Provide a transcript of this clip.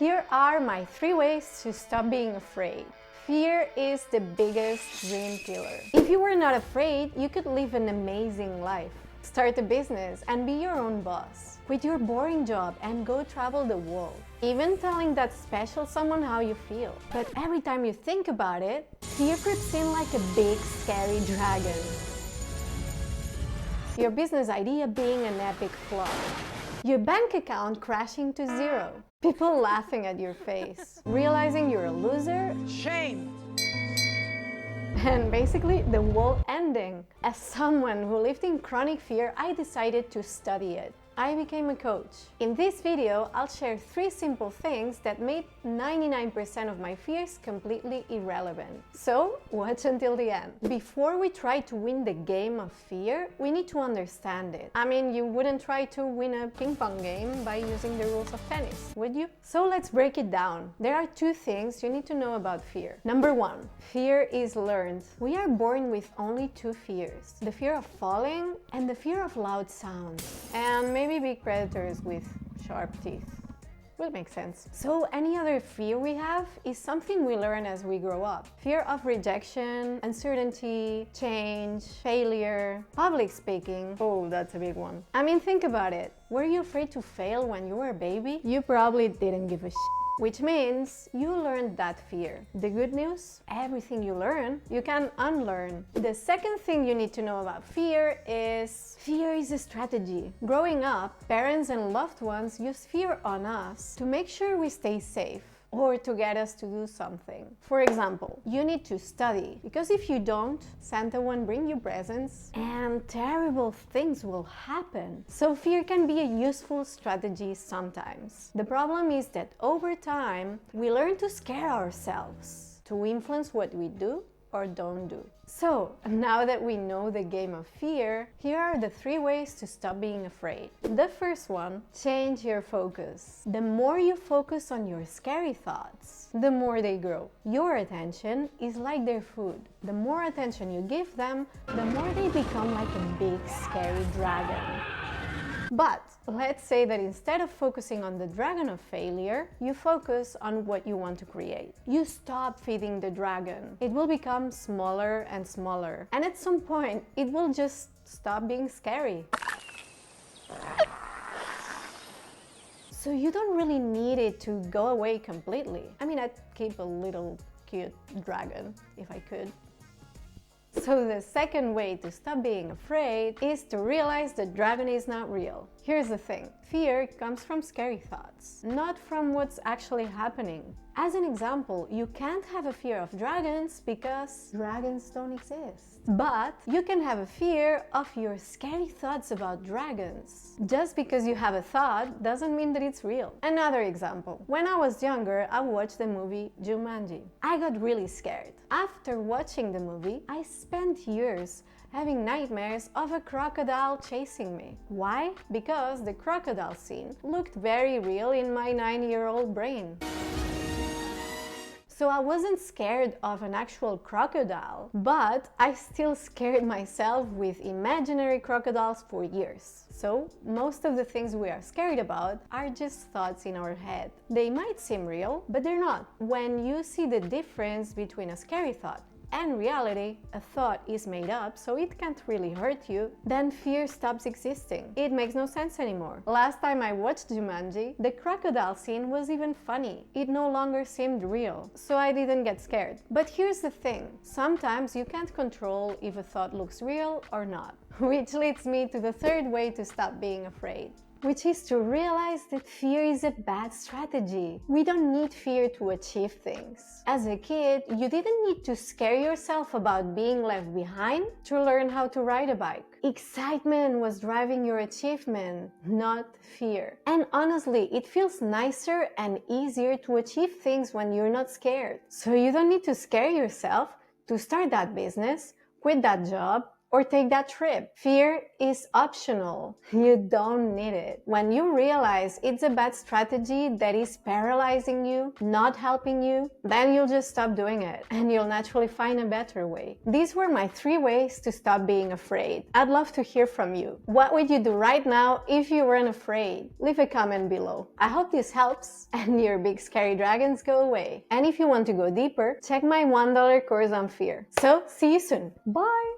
Here are my 3 ways to stop being afraid. Fear is the biggest dream killer. If you were not afraid, you could live an amazing life. Start a business and be your own boss. Quit your boring job and go travel the world. Even telling that special someone how you feel. But every time you think about it, fear creeps in like a big scary dragon. Your business idea being an epic flop. Your bank account crashing to zero. People laughing at your face. Realizing you're a loser. Shame! And basically the world ending. As someone who lived in chronic fear, I decided to study it. I became a coach. In this video, I'll share 3 simple things that made 99% of my fears completely irrelevant. So, watch until the end. Before we try to win the game of fear, we need to understand it. I mean, you wouldn't try to win a ping pong game by using the rules of tennis, would you? So let's break it down. There are 2 things you need to know about fear. Number 1, fear is learned. We are born with only 2 fears. The fear of falling and the fear of loud sounds. And maybe big predators with sharp teeth. Will make sense. So any other fear we have is something we learn as we grow up. Fear of rejection, uncertainty, change, failure, public speaking. Oh, that's a big one. I mean, think about it. Were you afraid to fail when you were a baby? You probably didn't give a shit. Which means you learned that fear. The good news, everything you learn, you can unlearn. The second thing you need to know about fear is a strategy. Growing up, parents and loved ones use fear on us to make sure we stay safe, or to get us to do something. For example, you need to study, because if you don't, Santa won't bring you presents and terrible things will happen. So fear can be a useful strategy sometimes. The problem is that over time, we learn to scare ourselves, to influence what we do or don't do. So, now that we know the game of fear, here are the 3 ways to stop being afraid. The first one, change your focus. The more you focus on your scary thoughts, the more they grow. Your attention is like their food. The more attention you give them, the more they become like a big scary dragon. But let's say that instead of focusing on the dragon of failure, you focus on what you want to create. You stop feeding the dragon. It will become smaller and smaller. And at some point, it will just stop being scary. So you don't really need it to go away completely. I mean, I'd keep a little cute dragon if I could. So the second way to stop being afraid is to realize the dragon is not real. Here's the thing, fear comes from scary thoughts, not from what's actually happening. As an example, you can't have a fear of dragons because dragons don't exist. But you can have a fear of your scary thoughts about dragons. Just because you have a thought doesn't mean that it's real. Another example. When I was younger, I watched the movie Jumanji. I got really scared. After watching the movie, I spent years having nightmares of a crocodile chasing me. Why? Because the crocodile scene looked very real in my 9-year-old brain. So I wasn't scared of an actual crocodile, but I still scared myself with imaginary crocodiles for years. So most of the things we are scared about are just thoughts in our head. They might seem real, but they're not. When you see the difference between a scary thought and reality, a thought is made up, so it can't really hurt you, then fear stops existing. It makes no sense anymore. Last time I watched Jumanji, the crocodile scene was even funny. It no longer seemed real, so I didn't get scared. But here's the thing, sometimes you can't control if a thought looks real or not. Which leads me to the third way to stop being afraid, which is to realize that fear is a bad strategy. We don't need fear to achieve things. As a kid, you didn't need to scare yourself about being left behind to learn how to ride a bike. Excitement was driving your achievement, not fear. And honestly, it feels nicer and easier to achieve things when you're not scared. So you don't need to scare yourself to start that business, quit that job, or take that trip. Fear is optional. You don't need it. When you realize it's a bad strategy that is paralyzing you, not helping you, then you'll just stop doing it and you'll naturally find a better way. These were my 3 ways to stop being afraid. I'd love to hear from you. What would you do right now if you weren't afraid? Leave a comment below. I hope this helps and your big scary dragons go away. And if you want to go deeper, check my $1 course on fear. So, see you soon. Bye!